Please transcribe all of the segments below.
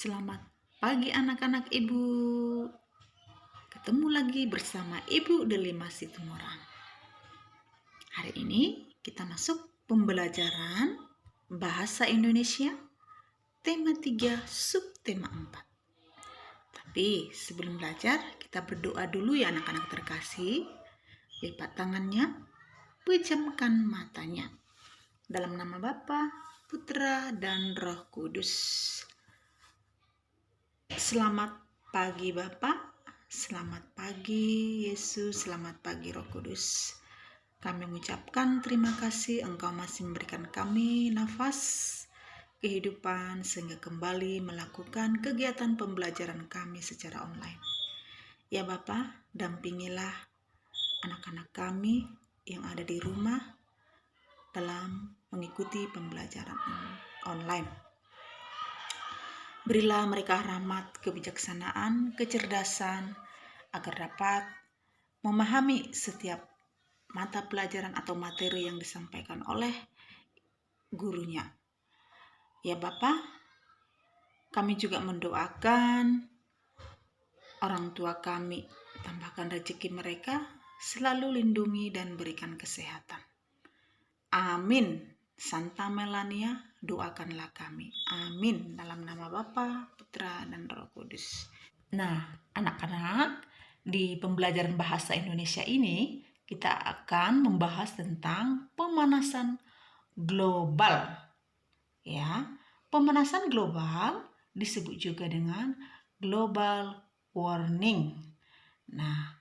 Selamat pagi anak-anak Ibu. Ketemu lagi bersama Ibu Delima Situmorang. Hari ini kita masuk pembelajaran Bahasa Indonesia tema 3 subtema 4. Tapi sebelum belajar kita berdoa dulu ya anak-anak terkasih. Lipat tangannya, pejamkan matanya. Dalam nama Bapa, Putra, dan Roh Kudus. Selamat pagi Bapak, selamat pagi Yesus, selamat pagi Roh Kudus. Kami mengucapkan terima kasih Engkau masih memberikan kami nafas kehidupan sehingga kembali melakukan kegiatan pembelajaran kami secara online. Ya Bapak, dampingilah anak-anak kami yang ada di rumah dalam mengikuti pembelajaran online. Berilah mereka rahmat, kebijaksanaan, kecerdasan, agar dapat memahami setiap mata pelajaran atau materi yang disampaikan oleh gurunya. Ya Bapak, kami juga mendoakan orang tua kami, tambahkan rezeki mereka, selalu lindungi dan berikan kesehatan. Amin. Santa Melania, doakanlah kami. Amin. Dalam nama Bapa, Putra, dan Roh Kudus. Nah, anak-anak, di pembelajaran bahasa Indonesia ini, kita akan membahas tentang pemanasan global. Ya, pemanasan global disebut juga dengan global warming. Nah,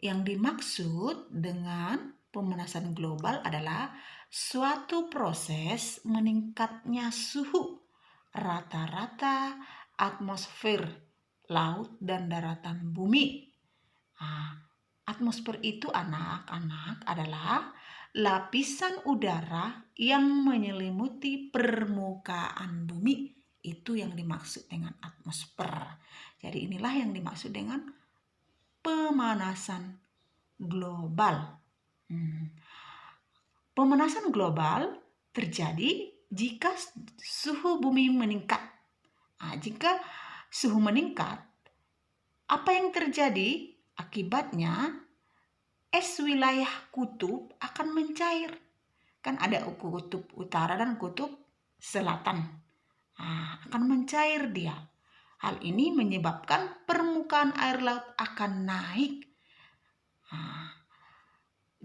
yang dimaksud dengan pemanasan global adalah suatu proses meningkatnya suhu rata-rata atmosfer laut dan daratan bumi. Atmosfer itu anak-anak adalah lapisan udara yang menyelimuti permukaan bumi. Itu yang dimaksud dengan atmosfer. Jadi inilah yang dimaksud dengan pemanasan global. Pemanasan global terjadi jika suhu bumi meningkat. Jika suhu meningkat, apa yang terjadi? Akibatnya es wilayah kutub akan mencair. Kan ada kutub utara dan kutub selatan. Akan mencair dia. Hal ini menyebabkan permukaan air laut akan naik.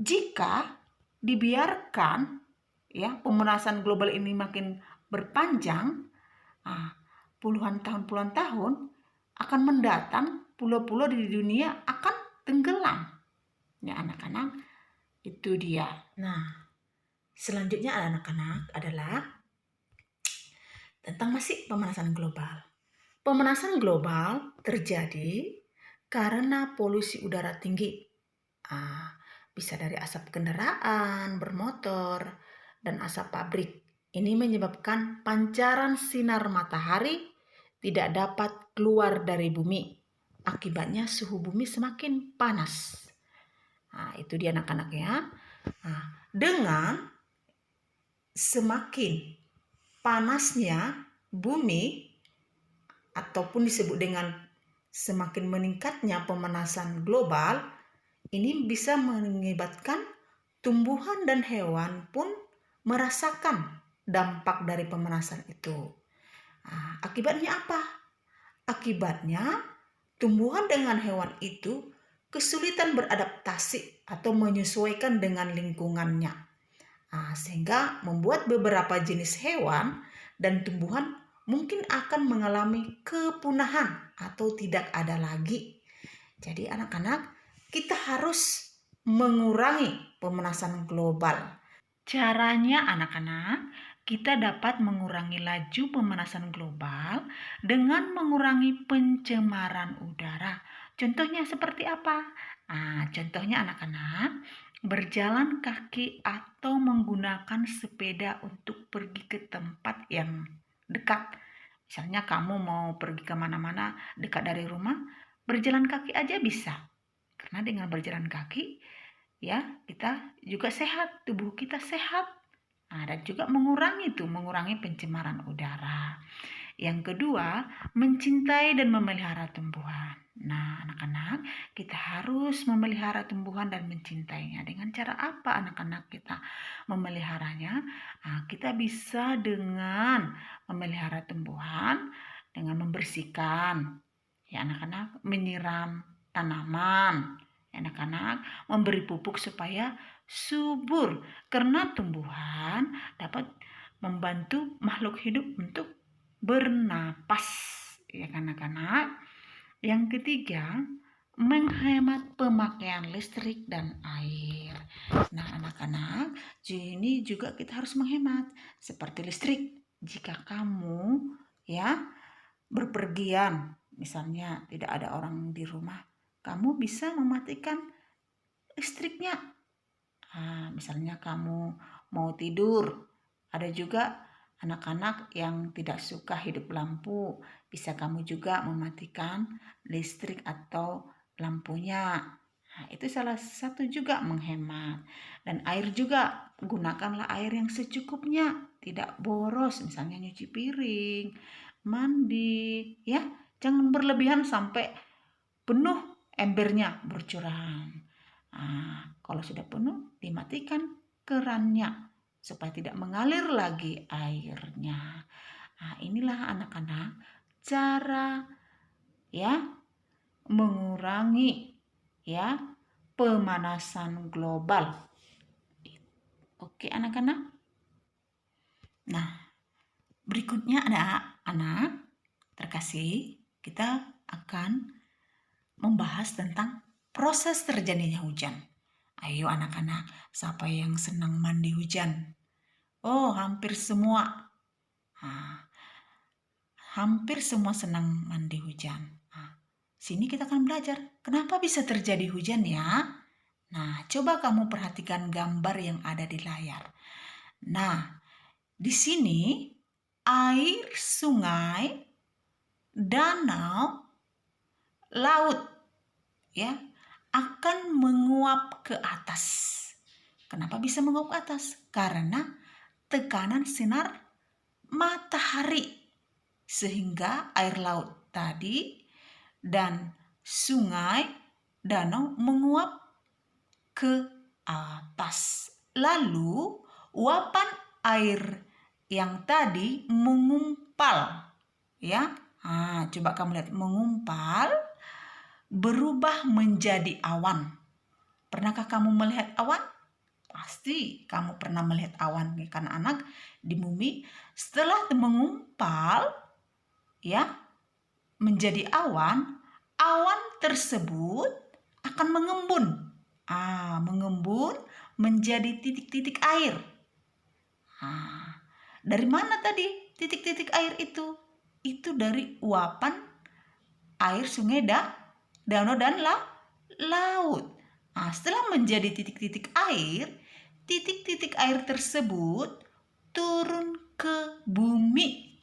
Jika dibiarkan ya pemanasan global ini makin berpanjang, puluhan tahun akan mendatang, pulau-pulau di dunia akan tenggelam. Ya anak-anak, itu dia. Nah, selanjutnya anak-anak adalah tentang masih pemanasan global. Pemanasan global terjadi karena polusi udara tinggi. Bisa dari asap kendaraan, bermotor, dan asap pabrik. Ini menyebabkan pancaran sinar matahari tidak dapat keluar dari bumi. Akibatnya suhu bumi semakin panas. Itu dia anak-anak ya. Dengan semakin panasnya bumi ataupun disebut dengan semakin meningkatnya pemanasan global, ini bisa mengakibatkan tumbuhan dan hewan pun merasakan dampak dari pemanasan itu. Akibatnya apa? Akibatnya tumbuhan dengan hewan itu kesulitan beradaptasi atau menyesuaikan dengan lingkungannya. Sehingga membuat beberapa jenis hewan dan tumbuhan mungkin akan mengalami kepunahan atau tidak ada lagi. Jadi anak-anak, kita harus mengurangi pemanasan global. Caranya anak-anak, kita dapat mengurangi laju pemanasan global dengan mengurangi pencemaran udara. Contohnya seperti apa? Contohnya anak-anak, berjalan kaki atau menggunakan sepeda untuk pergi ke tempat yang dekat. Misalnya kamu mau pergi ke mana-mana dekat dari rumah, berjalan kaki aja bisa. Karena dengan berjalan kaki, ya kita juga sehat, tubuh kita sehat. Dan juga mengurangi pencemaran udara. Yang kedua, mencintai dan memelihara tumbuhan. Nah, anak-anak, kita harus memelihara tumbuhan dan mencintainya. Dengan cara apa anak-anak kita memeliharanya? Nah, kita bisa dengan memelihara tumbuhan, dengan membersihkan, ya anak-anak, menyiram tanaman, ya anak-anak, memberi pupuk supaya subur. Karena tumbuhan dapat membantu makhluk hidup untuk bernapas, ya anak-anak. Yang ketiga, menghemat pemakaian listrik dan air. Nah, anak-anak, ini juga kita harus menghemat seperti listrik. Jika kamu ya berpergian, misalnya tidak ada orang di rumah, kamu bisa mematikan listriknya. Misalnya kamu mau tidur, ada juga anak-anak yang tidak suka hidup lampu, bisa kamu juga mematikan listrik atau lampunya. Nah, itu salah satu juga menghemat. Dan air juga, gunakanlah air yang secukupnya, tidak boros, misalnya nyuci piring, mandi, ya. Jangan berlebihan sampai penuh embernya bercurang. Kalau sudah penuh, dimatikan kerannya supaya tidak mengalir lagi airnya. Inilah anak-anak cara ya mengurangi ya pemanasan global. Oke anak-anak. Nah, berikutnya ada anak terkasih, kita akan membahas tentang proses terjadinya hujan. Ayo anak-anak, siapa yang senang mandi hujan? Oh, hampir semua. Hampir semua senang mandi hujan. Sini kita akan belajar kenapa bisa terjadi hujan ya. Nah, coba kamu perhatikan gambar yang ada di layar. Nah, di sini air sungai, danau, laut ya akan menguap ke atas. Kenapa bisa menguap ke atas? Karena tekanan sinar matahari, sehingga air laut tadi dan sungai, danau menguap ke atas. Lalu uapan air yang tadi mengumpal ya. Coba kamu lihat, mengumpal berubah menjadi awan. Pernahkah kamu melihat awan? Pasti kamu pernah melihat awan, kan anak, di bumi. Setelah mengumpal ya menjadi awan, awan tersebut akan mengembun. Mengembun menjadi titik-titik air. Dari mana tadi titik-titik air itu? Itu dari uapan air sungai, danau dan laut. Setelah menjadi titik-titik air tersebut turun ke bumi.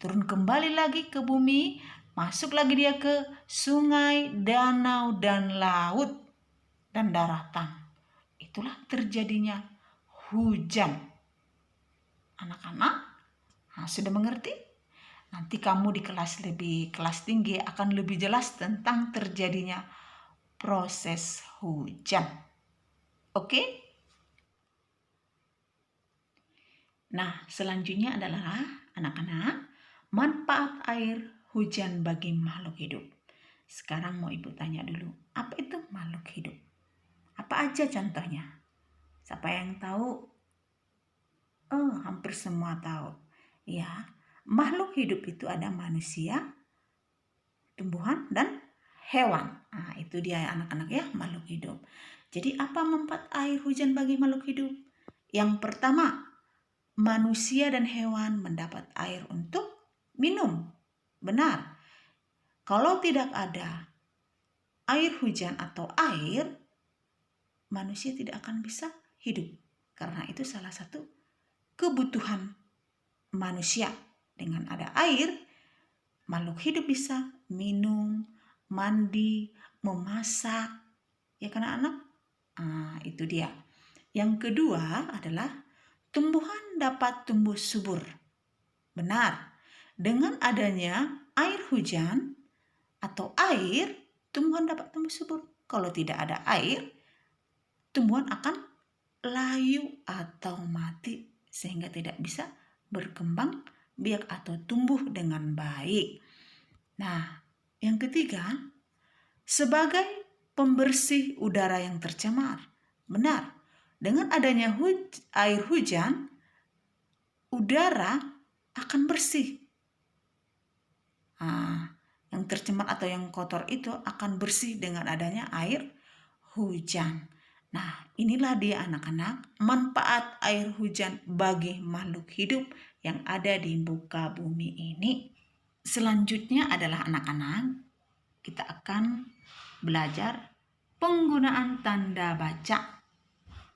Turun kembali lagi ke bumi, masuk lagi dia ke sungai, danau, dan laut, dan daratan. Itulah terjadinya hujan. Anak-anak, sudah mengerti? Nanti kamu di kelas tinggi akan lebih jelas tentang terjadinya proses hujan. Oke? Nah, selanjutnya adalah anak-anak, manfaat air hujan bagi makhluk hidup. Sekarang mau Ibu tanya dulu, apa itu makhluk hidup? Apa aja contohnya? Siapa yang tahu? Hampir semua tahu. Ya, makhluk hidup itu ada manusia, tumbuhan, dan hewan. Itu dia anak-anak ya, makhluk hidup. Jadi apa manfaat air hujan bagi makhluk hidup? Yang pertama, manusia dan hewan mendapat air untuk minum. Benar. Kalau tidak ada air hujan atau air, manusia tidak akan bisa hidup. Karena itu salah satu kebutuhan manusia. Dengan ada air, makhluk hidup bisa minum, mandi, memasak. Ya kan anak? Itu dia. Yang kedua adalah tumbuhan dapat tumbuh subur. Benar. Dengan adanya air hujan atau air, tumbuhan dapat tumbuh subur. Kalau tidak ada air, tumbuhan akan layu atau mati sehingga tidak bisa berkembang biak atau tumbuh dengan baik. Nah, yang ketiga, sebagai pembersih udara yang tercemar. Benar, dengan adanya air hujan, udara akan bersih. Yang tercemar atau yang kotor itu akan bersih dengan adanya air hujan. Nah, inilah dia anak-anak manfaat air hujan bagi makhluk hidup yang ada di muka bumi ini. Selanjutnya adalah anak-anak, kita akan belajar penggunaan tanda baca.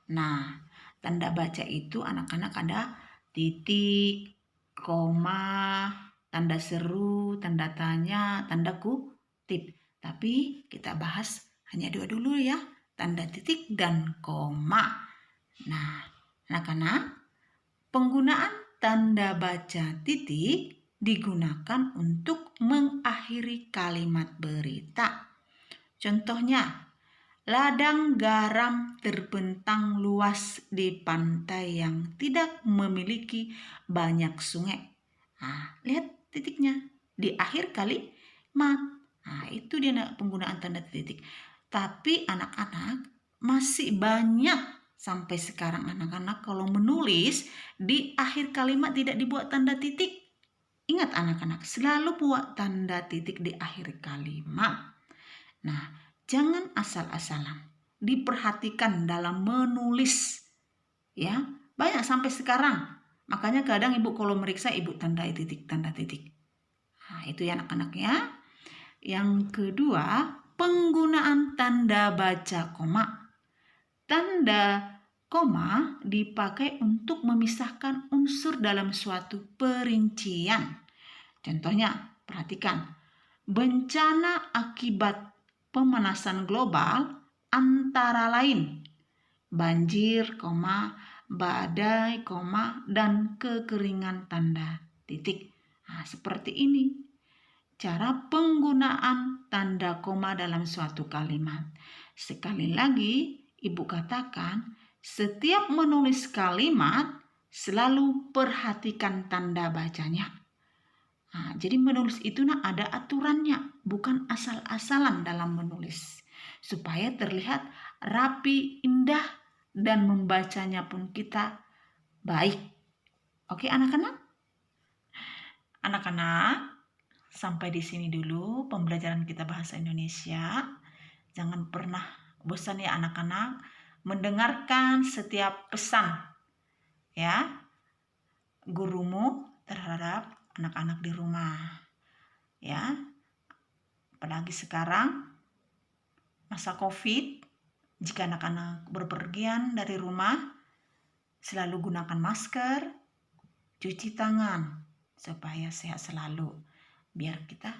Nah, tanda baca itu anak-anak ada titik, koma, tanda seru, tanda tanya, tanda kutip. Tapi kita bahas hanya dua dulu ya, tanda titik dan koma. Nah, anak-anak, penggunaan tanda baca titik digunakan untuk mengakhiri kalimat berita. Contohnya, ladang garam terbentang luas di pantai yang tidak memiliki banyak sungai. Lihat titiknya di akhir kalimat. Itu dia penggunaan tanda titik. Tapi anak-anak masih banyak sampai sekarang anak-anak kalau menulis di akhir kalimat tidak dibuat tanda titik. Ingat anak-anak, selalu buat tanda titik di akhir kalimat. Nah, jangan asal-asalan. Diperhatikan dalam menulis. Ya, banyak sampai sekarang. Makanya kadang ibu kalau meriksa ibu tanda titik. Itu ya anak-anak ya. Yang kedua, penggunaan tanda baca koma. Tanda koma dipakai untuk memisahkan unsur dalam suatu perincian. Contohnya, perhatikan. Bencana akibat pemanasan global antara lain banjir, badai, dan kekeringan tanda titik. Seperti ini cara penggunaan tanda koma dalam suatu kalimat. Sekali lagi, ibu katakan, setiap menulis kalimat selalu perhatikan tanda bacanya. Jadi menulis itu ada aturannya, bukan asal-asalan dalam menulis. Supaya terlihat rapi, indah, dan membacanya pun kita baik. Oke anak-anak? Anak-anak, sampai di sini dulu pembelajaran kita bahasa Indonesia. Jangan pernah bosan ya anak-anak mendengarkan setiap pesan ya gurumu terhadap anak-anak di rumah. Ya. Apalagi sekarang masa Covid, jika anak-anak berpergian dari rumah, selalu gunakan masker, cuci tangan supaya sehat selalu. Biar kita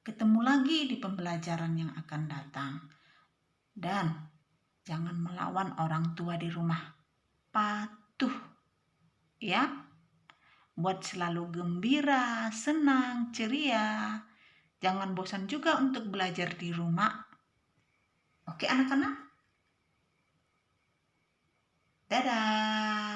ketemu lagi di pembelajaran yang akan datang. Dan jangan melawan orang tua di rumah. Patuh. Ya. Buat selalu gembira, senang, ceria. Jangan bosan juga untuk belajar di rumah. Oke anak-anak? Dadah.